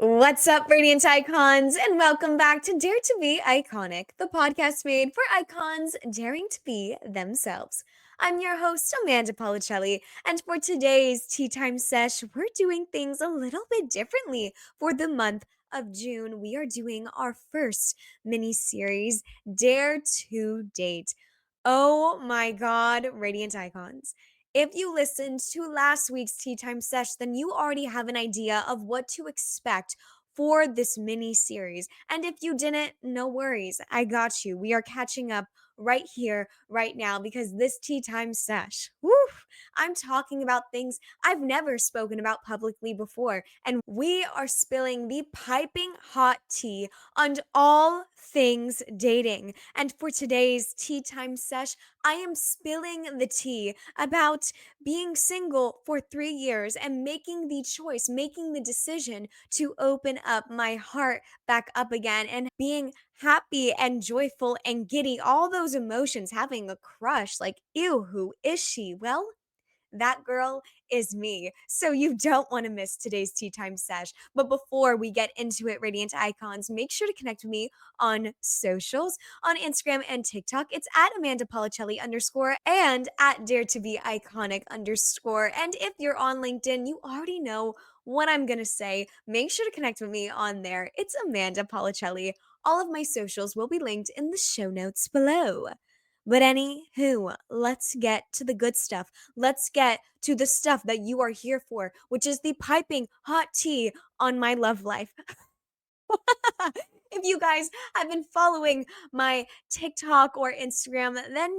What's up, Radiant Icons, and welcome back to Dare to Be Iconic, the podcast made for icons daring to be themselves. I'm your host, Amanda Policelli, and for today's Tea Time Sesh, we're doing things a little bit differently. For the month of June, we are doing our first mini series, Dare to Date. Oh my God, Radiant Icons. If you listened to last week's Tea Time Sesh, then you already have an idea of what to expect for this mini series. And if you didn't, no worries. I got you. We are catching up right here, right now, because this Tea Time Sesh, I'm talking about things I've never spoken about publicly before. And we are spilling the piping hot tea on all things dating. And for today's Tea Time Sesh, I am spilling the tea about being single for 3 years and making the choice, making the decision to open up my heart back up again and being happy and joyful and giddy, all those emotions, having a crush. Like, ew, who is she? Well, that girl is me. So you don't want to miss today's Tea Time Sesh. But before we get into it, Radiant Icons, make sure to connect with me on socials, on Instagram and TikTok. It's at Amanda Policelli _ and at Dare to Be Iconic _ And if you're on LinkedIn, you already know what I'm going to say. Make sure to connect with me on there. It's Amanda Policelli. All of my socials will be linked in the show notes below. But anywho, let's get to the good stuff. Let's get to the stuff that you are here for, which is the piping hot tea on my love life. If you guys have been following my TikTok or Instagram, then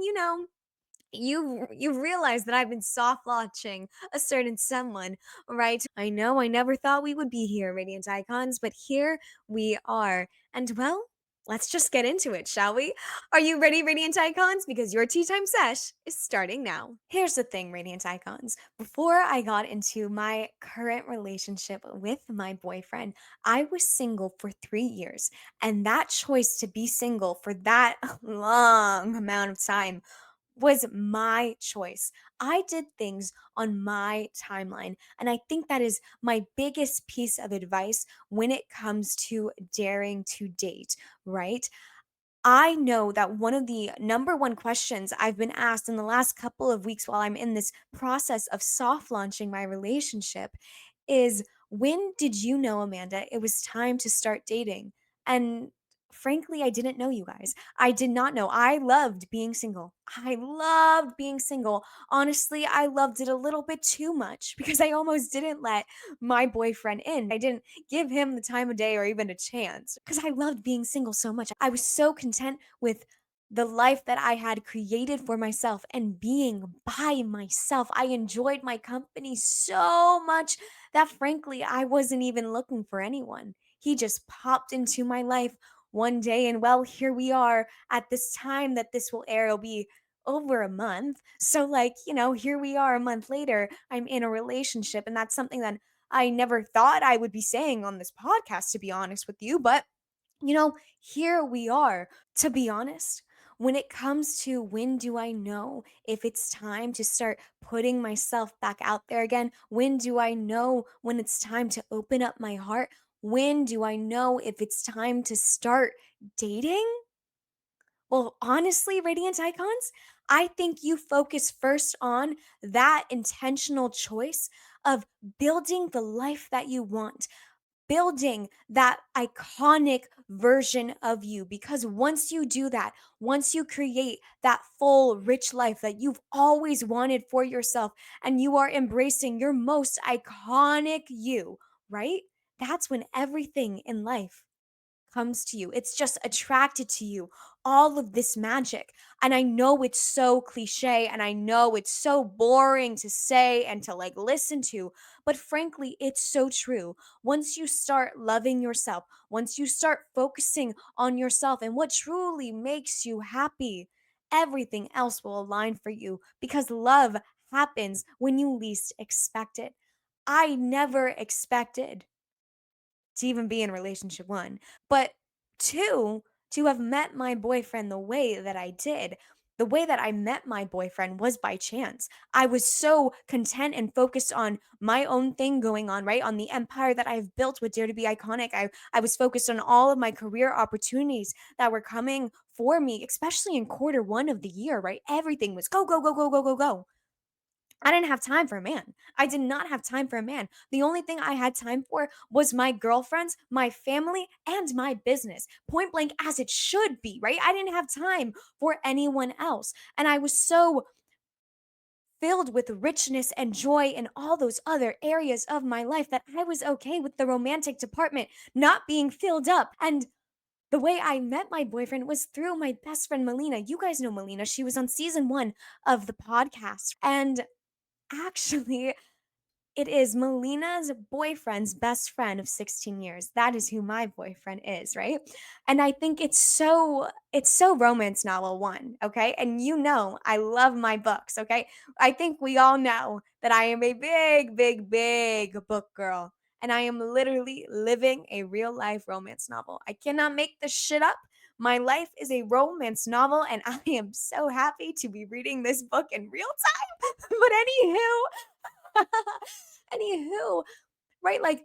you realize that I've been soft launching a certain someone, right? I know I never thought we would be here, Radiant Icons, but here we are. And well, let's just get into it, shall we? Are you ready, Radiant Icons? Because your tea time sesh is starting now. Here's the thing, Radiant Icons. Before I got into my current relationship with my boyfriend, I was single for 3 years. And that choice to be single for that long amount of time was my choice. I did things on my timeline. And I think that is my biggest piece of advice when it comes to daring to date, right? I know that one of the number one questions I've been asked in the last couple of weeks while I'm in this process of soft launching my relationship is, when did you know, Amanda, it was time to start dating? And frankly, I didn't know, you guys. I did not know. I loved being single. I loved being single. Honestly, I loved it a little bit too much because I almost didn't let my boyfriend in. I didn't give him the time of day or even a chance because I loved being single so much. I was so content with the life that I had created for myself and being by myself. I enjoyed my company so much that frankly, I wasn't even looking for anyone. He just popped into my life one day, and well, here we are. At this time that this will air, it'll be over a month. So, like, here we are a month later. I'm in a relationship, and that's something that I never thought I would be saying on this podcast, to be honest with you. But here we are. To be honest, when it comes to when do I know if it's time to start putting myself back out there again? When do I know when it's time to open up my heart? When do I know if it's time to start dating? Well, honestly, Radiant Icons, I think you focus first on that intentional choice of building the life that you want, building that iconic version of you. Because once you do that, once you create that full, rich life that you've always wanted for yourself, and you are embracing your most iconic you, right? That's when everything in life comes to you. It's just attracted to you. All of this magic. And I know it's so cliche and I know it's so boring to say and to like listen to, but frankly, it's so true. Once you start loving yourself, once you start focusing on yourself and what truly makes you happy, everything else will align for you because love happens when you least expect it. I never expected to even be in relationship one, but two, to have met my boyfriend the way that I did. the way that I met my boyfriend was by chance. I was so content and focused on my own thing going on, right? On the empire that I've built with Dare to Be Iconic. I was focused on all of my career opportunities that were coming for me, especially in quarter one of the year, right? Everything was go, go, go, go, go, go, go. I didn't have time for a man. I did not have time for a man. The only thing I had time for was my girlfriends, my family, and my business. Point blank, as it should be, right? I didn't have time for anyone else. And I was so filled with richness and joy in all those other areas of my life that I was okay with the romantic department not being filled up. And the way I met my boyfriend was through my best friend, Melina. You guys know Melina. She was on season one of the podcast. And actually, it is Melina's boyfriend's best friend of 16 years. That is who my boyfriend is, right? And I think it's so romance novel one, okay? And you know, I love my books, okay? I think we all know that I am a big, big, big book girl. And I am literally living a real life romance novel. I cannot make this shit up. My life is a romance novel, and I am so happy to be reading this book in real time. But anywho, right? Like,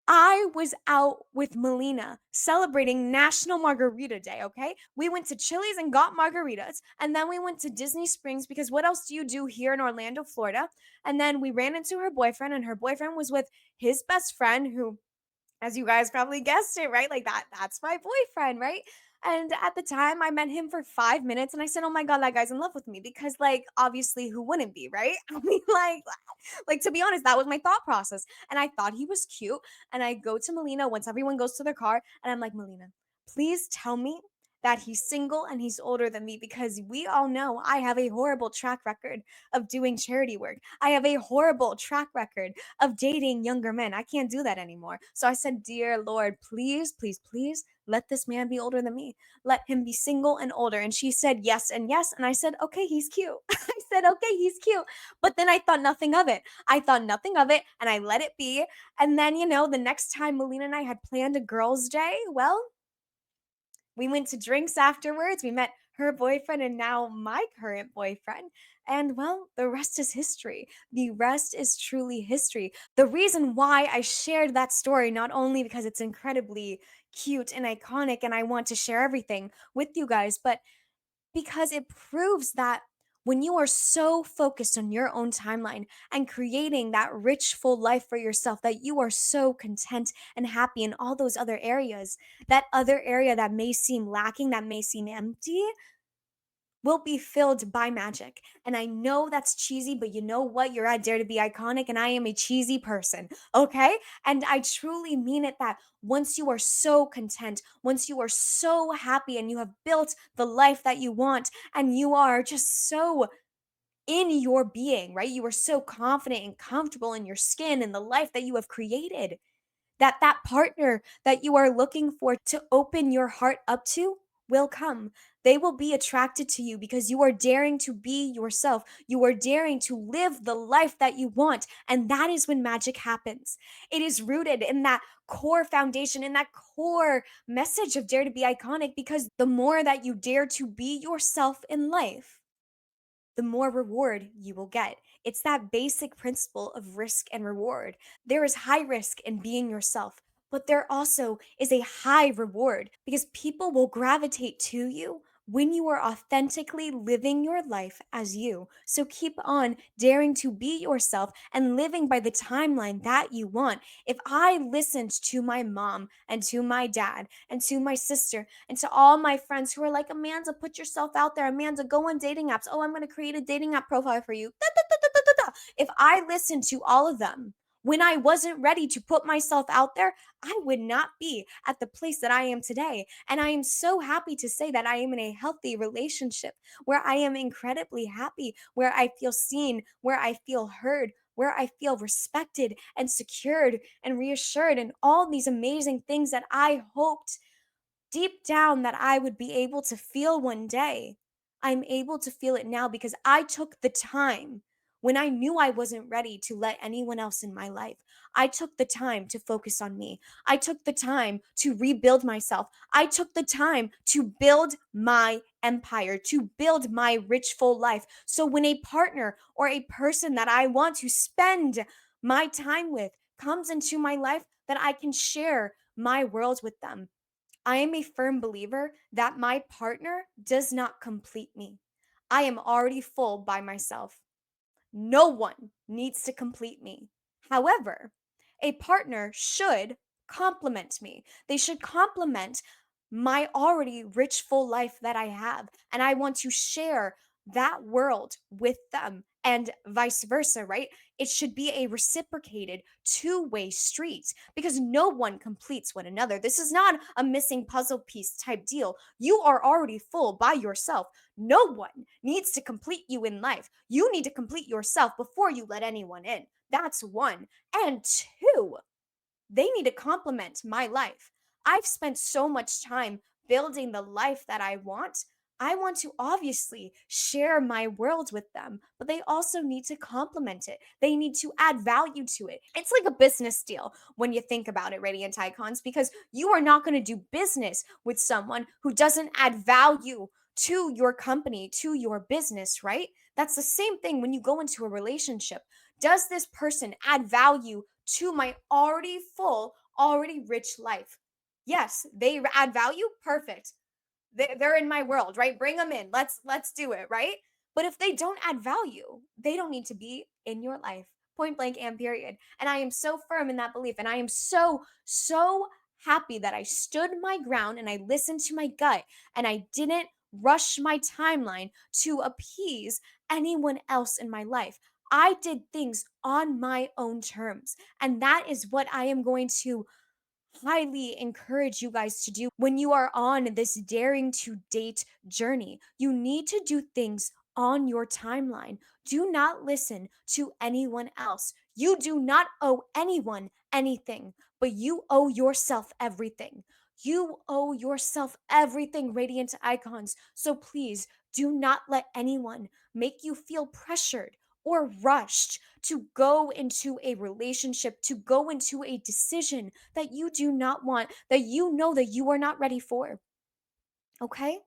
I was out with Melina celebrating National Margarita Day, okay? We went to Chili's and got margaritas, and then we went to Disney Springs because what else do you do here in Orlando, Florida? And then we ran into her boyfriend, and her boyfriend was with his best friend, who, as you guys probably guessed it, right? Like that's my boyfriend, right? And at the time I met him for 5 minutes and I said, "Oh my god, that guy's in love with me," because like obviously who wouldn't be, right? I mean like to be honest, that was my thought process. And I thought he was cute. And I go to Melina once everyone goes to their car and I'm like, "Melina, please tell me that he's single and he's older than me because we all know I have a horrible track record of doing charity work. I have a horrible track record of dating younger men. I can't do that anymore." So I said, "Dear Lord, please, please, please let this man be older than me. Let him be single and older." And she said yes and yes. And I said, "Okay, he's cute." I said, "Okay, he's cute." But then I thought nothing of it. I thought nothing of it and I let it be. And then, the next time Melina and I had planned a girls' day, well, we went to drinks afterwards. We met her boyfriend and now my current boyfriend. And well, the rest is history. The rest is truly history. The reason why I shared that story, not only because it's incredibly cute and iconic and I want to share everything with you guys, but because it proves that when you are so focused on your own timeline and creating that rich, full life for yourself, that you are so content and happy in all those other areas, that other area that may seem lacking, that may seem empty, will be filled by magic. And I know that's cheesy, but you know what? You're at Dare to Be Iconic, and I am a cheesy person, okay? And I truly mean it that once you are so content, once you are so happy, and you have built the life that you want, and you are just so in your being, right? You are so confident and comfortable in your skin and the life that you have created, that partner that you are looking for to open your heart up to will come. They will be attracted to you because you are daring to be yourself. You are daring to live the life that you want. And that is when magic happens. It is rooted in that core foundation, in that core message of Dare to Be Iconic, because the more that you dare to be yourself in life, the more reward you will get. It's that basic principle of risk and reward. There is high risk in being yourself, but there also is a high reward because people will gravitate to you when you are authentically living your life as you. So keep on daring to be yourself and living by the timeline that you want. If I listened to my mom and to my dad and to my sister and to all my friends who are like, "Amanda, put yourself out there. Amanda, go on dating apps. Oh, I'm going to create a dating app profile for you." Da, da, da, da, da, da. If I listened to all of them when I wasn't ready to put myself out there, I would not be at the place that I am today. And I am so happy to say that I am in a healthy relationship where I am incredibly happy, where I feel seen, where I feel heard, where I feel respected and secured and reassured, and all these amazing things that I hoped deep down that I would be able to feel one day. I'm able to feel it now because I took the time When I knew I wasn't ready to let anyone else in my life, I took the time to focus on me. I took the time to rebuild myself. I took the time to build my empire, to build my rich, full life. So when a partner or a person that I want to spend my time with comes into my life, that I can share my world with them. I am a firm believer that my partner does not complete me. I am already full by myself. No one needs to complete me. However, a partner should complement me. They should complement my already rich, full life that I have. And I want to share that world with them and vice versa, right? It should be a reciprocated two-way street because no one completes one another. This is not a missing puzzle piece type deal. You are already full by yourself. No one needs to complete you in life. You need to complete yourself before you let anyone in. That's one. And two, they need to complement my life. I've spent so much time building the life that I want. I want to obviously share my world with them, but they also need to complement it. They need to add value to it. It's like a business deal when you think about it, Radiant Icons, because you are not going to do business with someone who doesn't add value to your company, to your business, right? That's the same thing when you go into a relationship. Does this person add value to my already full, already rich life? Yes, they add value. Perfect. They're in my world, right? Bring them in. Let's do it, right? But if they don't add value, they don't need to be in your life. Point blank and period. And I am so firm in that belief. And I am so happy that I stood my ground and I listened to my gut and I didn't rush my timeline to appease anyone else in my life. I did things on my own terms. And that is what I am going to highly encourage you guys to do when you are on this daring to date journey. You need to do things on your timeline. Do not listen to anyone else. You do not owe anyone anything, but you owe yourself everything. You owe yourself everything, Radiant Icons. So please do not let anyone make you feel pressured or rushed to go into a relationship, to go into a decision that you do not want, that you know that you are not ready for. Okay?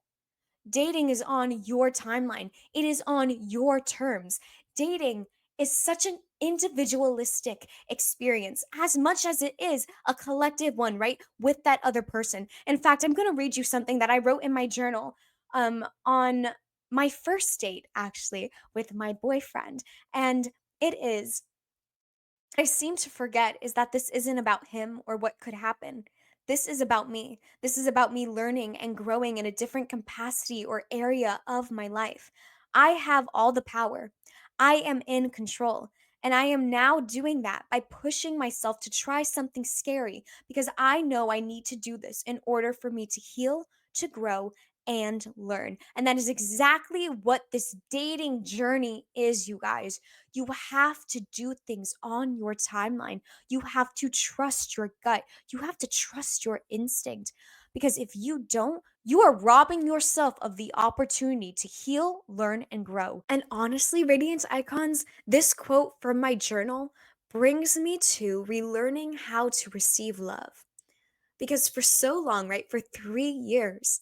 Dating is on your timeline, it is on your terms. Dating is such an individualistic experience as much as it is a collective one, right? With that other person. In fact, I'm going to read you something that I wrote in my journal on my first date, actually, with my boyfriend. And it is I seem to forget is that this isn't about him or what could happen. This is about me. This is about me learning and growing in a different capacity or area of my life. I have all the power. I am in control. And I am now doing that by pushing myself to try something scary because I know I need to do this in order for me to heal, to grow, and learn. And that is exactly what this dating journey is, you guys. You have to do things on your timeline. You have to trust your gut. You have to trust your instinct. Because if you don't, you are robbing yourself of the opportunity to heal, learn, and grow. And honestly, Radiant Icons, this quote from my journal brings me to relearning how to receive love. Because for so long, right, for 3 years,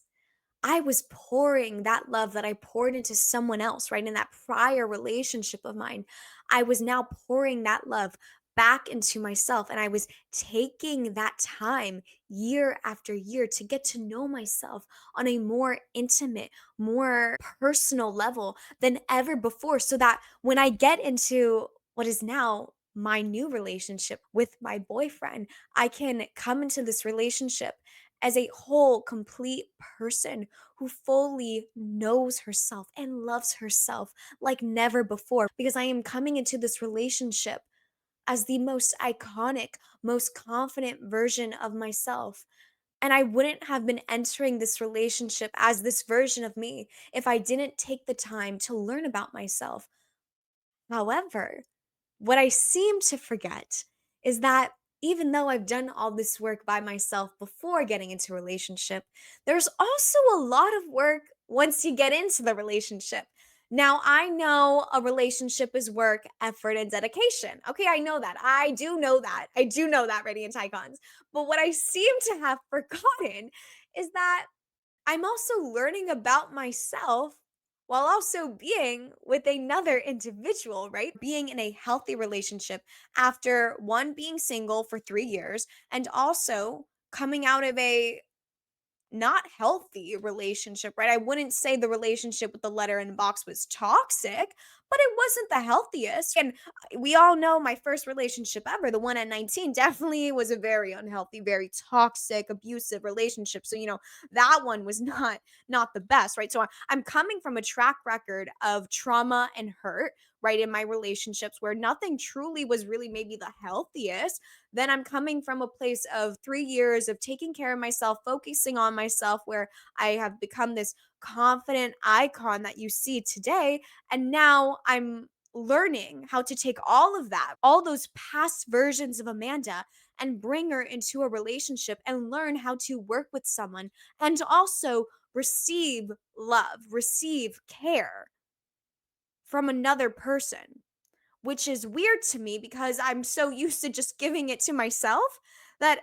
I was pouring that love that I poured into someone else, right? In that prior relationship of mine, I was now pouring that love back into myself. And I was taking that time year after year to get to know myself on a more intimate, more personal level than ever before. So that when I get into what is now my new relationship with my boyfriend, I can come into this relationship as a whole, complete person who fully knows herself and loves herself like never before. Because I am coming into this relationship as the most iconic, most confident version of myself. And I wouldn't have been entering this relationship as this version of me if I didn't take the time to learn about myself. However, what I seem to forget is that even though I've done all this work by myself before getting into a relationship, there's also a lot of work once you get into the relationship. Now, I know a relationship is work, effort, and dedication. Okay, I know that. I do know that. I do know that, Radiant Icons. But what I seem to have forgotten is that I'm also learning about myself while also being with another individual, right? Being in a healthy relationship after one being single for 3 years and also coming out of a not healthy relationship, right? I wouldn't say the relationship with the letter in the box was toxic, but it wasn't the healthiest. And we all know my first relationship ever, the one at 19, definitely was a very unhealthy, very toxic, abusive relationship. So, that one was not the best, right? So I'm coming from a track record of trauma and hurt, right, in my relationships where nothing truly was really maybe the healthiest. Then I'm coming from a place of 3 years of taking care of myself, focusing on myself, where I have become this confident icon that you see today. And now I'm learning how to take all of that, all those past versions of Amanda, and bring her into a relationship and learn how to work with someone and also receive love, receive care from another person, which is weird to me because I'm so used to just giving it to myself that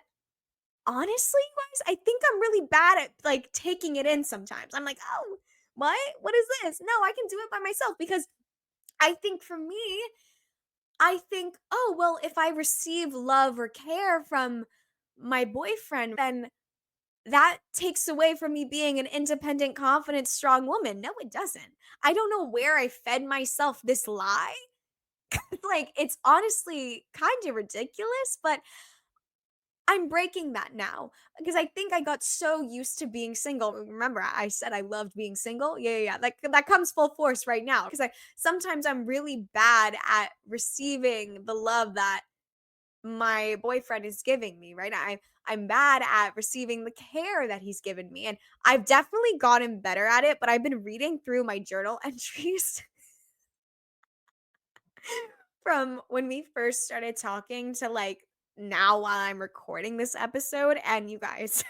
honestly, guys, I think I'm really bad at like taking it in sometimes. I'm like, "Oh, what? What is this? No, I can do it by myself." Because I think for me, I think, "Oh, well, if I receive love or care from my boyfriend, then that takes away from me being an independent, confident, strong woman." No, it doesn't. I don't know where I fed myself this lie. Like, it's honestly kind of ridiculous, but I'm breaking that now because I think I got so used to being single. Remember, I said I loved being single? Yeah, yeah, yeah. That comes full force right now because I sometimes I'm really bad at receiving the love that my boyfriend is giving me, right? I'm bad at receiving the care that he's given me. And I've definitely gotten better at it, but I've been reading through my journal entries from when we first started talking to like now while I'm recording this episode. And you guys,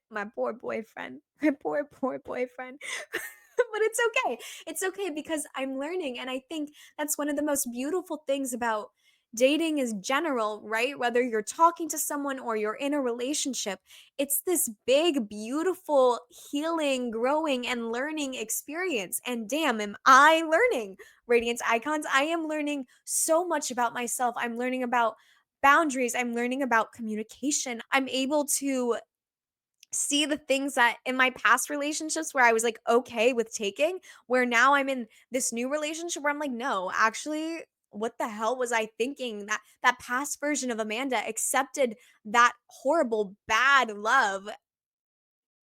my poor boyfriend, my poor boyfriend. But it's okay. It's okay because I'm learning. And I think that's one of the most beautiful things about dating is general, right? Whether you're talking to someone or you're in a relationship, it's this big, beautiful, healing, growing, and learning experience. And damn, am I learning, Radiance Icons? I am learning so much about myself. I'm learning about boundaries. I'm learning about communication. I'm able to see the things that in my past relationships where I was like okay with taking, where now I'm in this new relationship where I'm like, no, actually, what the hell was I thinking? That past version of Amanda accepted that horrible, bad love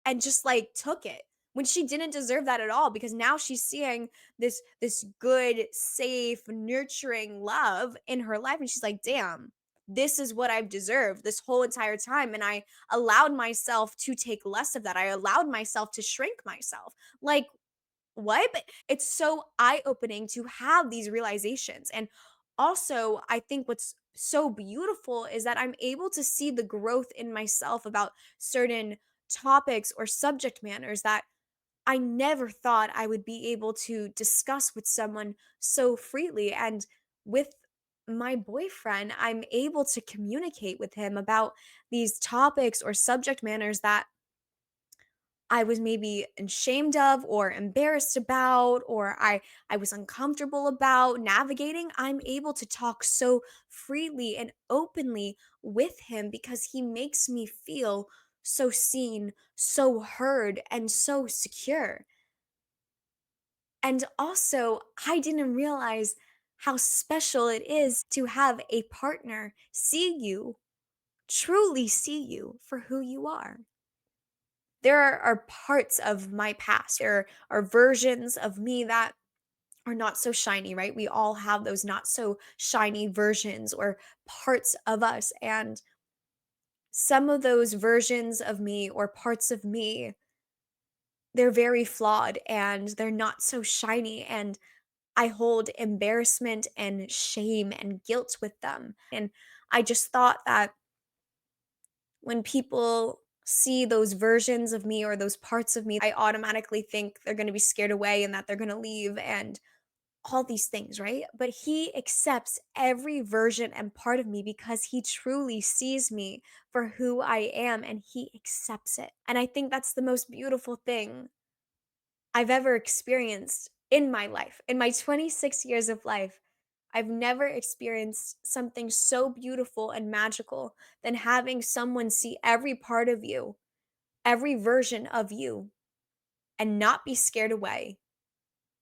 and just like took it when she didn't deserve that at all because now she's seeing this good, safe, nurturing love in her life and she's like, "Damn, this is what I've deserved this whole entire time." And I allowed myself to take less of that. I allowed myself to shrink myself. Like, what? But it's so eye-opening to have these realizations. And also, I think what's so beautiful is that I'm able to see the growth in myself about certain topics or subject matters that I never thought I would be able to discuss with someone so freely. And with my boyfriend, I'm able to communicate with him about these topics or subject matters that I was maybe ashamed of or embarrassed about or I was uncomfortable about navigating. I'm able to talk so freely and openly with him because he makes me feel so seen, so heard, and so secure. And also, I didn't realize how special it is to have a partner see you, truly see you for who you are. There are parts of my past, there are versions of me that are not so shiny, right? We all have those not so shiny versions or parts of us. And some of those versions of me or parts of me, they're very flawed and they're not so shiny. And I hold embarrassment and shame and guilt with them. And I just thought that when people see those versions of me or those parts of me, I automatically think they're going to be scared away and that they're going to leave and all these things, right? But he accepts every version and part of me because he truly sees me for who I am and he accepts it. And I think that's the most beautiful thing I've ever experienced in my life. In my 26 years of life, I've never experienced something so beautiful and magical than having someone see every part of you, every version of you, and not be scared away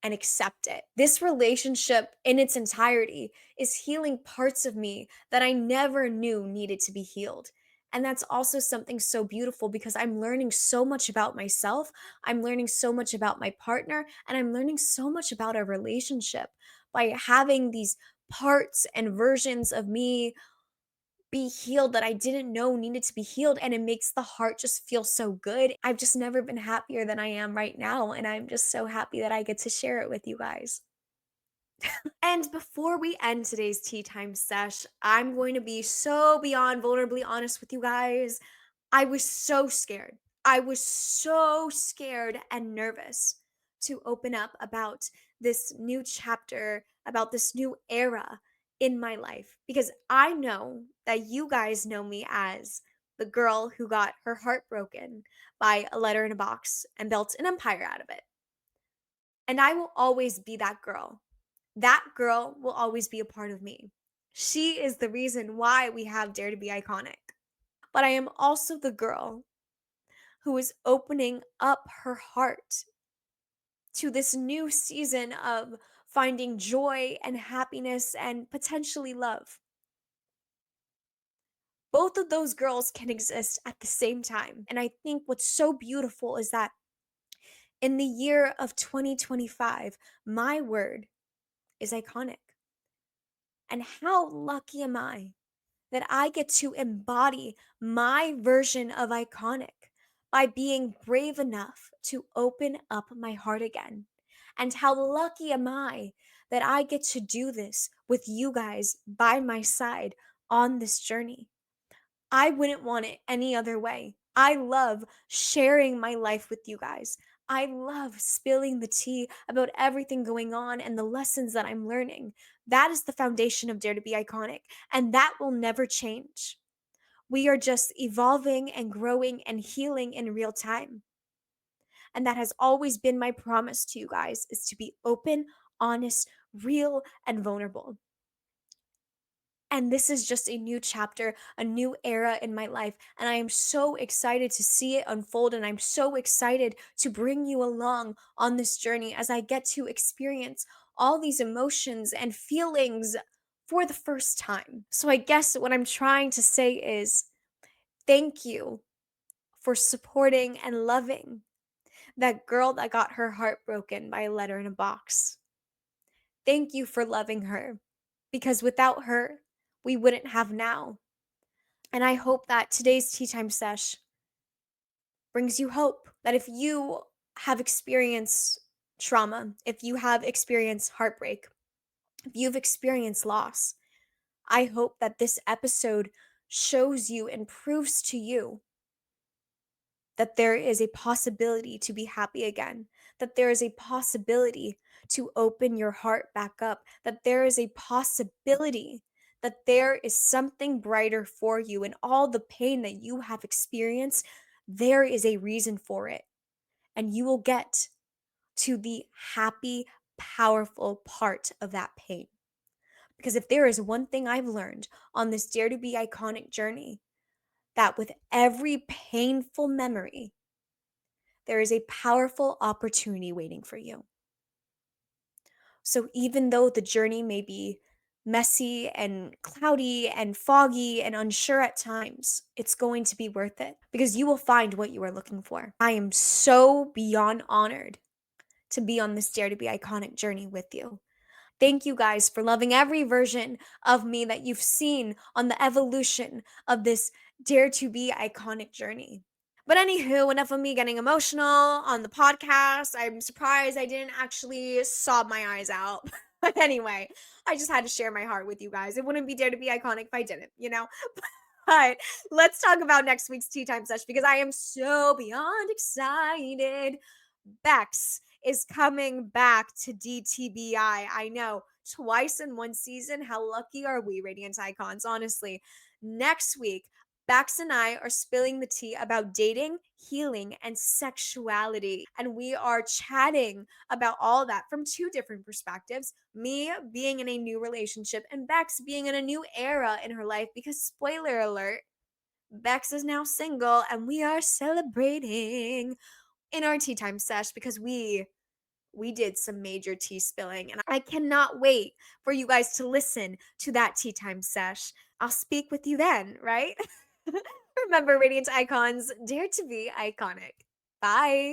and accept it. This relationship in its entirety is healing parts of me that I never knew needed to be healed. And that's also something so beautiful because I'm learning so much about myself. I'm learning so much about my partner, and I'm learning so much about our relationship by having these parts and versions of me be healed that I didn't know needed to be healed. And it makes the heart just feel so good. I've just never been happier than I am right now. And I'm just so happy that I get to share it with you guys. And before we end today's tea time sesh, I'm going to be so beyond vulnerably honest with you guys. I was so scared. I was so scared and nervous to open up about this new chapter, about this new era in my life, because I know that you guys know me as the girl who got her heart broken by a letter in a box and built an empire out of it. And I will always be that girl. That girl will always be a part of me. She is the reason why we have Dare to Be Iconic. But I am also the girl who is opening up her heart to this new season of finding joy and happiness and potentially love. Both of those girls can exist at the same time. And I think what's so beautiful is that in the year of 2025, my word is iconic. And how lucky am I that I get to embody my version of iconic by being brave enough to open up my heart again. And how lucky am I that I get to do this with you guys by my side on this journey. I wouldn't want it any other way. I love sharing my life with you guys. I love spilling the tea about everything going on and the lessons that I'm learning. That is the foundation of Dare to Be Iconic, and that will never change. We are just evolving and growing and healing in real time. And that has always been my promise to you guys is to be open, honest, real, and vulnerable. And this is just a new chapter, a new era in my life. And I am so excited to see it unfold. And I'm so excited to bring you along on this journey as I get to experience all these emotions and feelings for the first time. So I guess what I'm trying to say is thank you for supporting and loving that girl that got her heart broken by a letter in a box. Thank you for loving her because without her, we wouldn't have now. And I hope that today's tea time sesh brings you hope that if you have experienced trauma, if you have experienced heartbreak, if you've experienced loss, I hope that this episode shows you and proves to you that there is a possibility to be happy again, that there is a possibility to open your heart back up, that there is a possibility that there is something brighter for you, and all the pain that you have experienced, there is a reason for it. And you will get to the happy, powerful part of that pain. Because if there is one thing I've learned on this Dare to Be Iconic journey, that with every painful memory, there is a powerful opportunity waiting for you. So even though the journey may be messy and cloudy and foggy and unsure at times, it's going to be worth it because you will find what you are looking for. I am so beyond honored to be on this Dare to Be Iconic journey with you. Thank you guys for loving every version of me that you've seen on the evolution of this Dare to Be Iconic journey. But anywho, enough of me getting emotional on the podcast. I'm surprised I didn't actually sob my eyes out. But anyway, I just had to share my heart with you guys. It wouldn't be Dare to Be Iconic if I didn't, you know? But let's talk about next week's tea time session because I am so beyond excited. Bex is coming back to DTBI. I know, twice in one season. How lucky are we, Radiant Icons? Honestly, next week, Bex and I are spilling the tea about dating, healing, and sexuality. And we are chatting about all that from two different perspectives. Me being in a new relationship, and Bex being in a new era in her life because, spoiler alert, Bex is now single and we are celebrating in our tea time sesh because we did some major tea spilling and I cannot wait for you guys to listen to that tea time sesh. I'll speak with you then, right? Remember, Radiant Icons, dare to be iconic. Bye.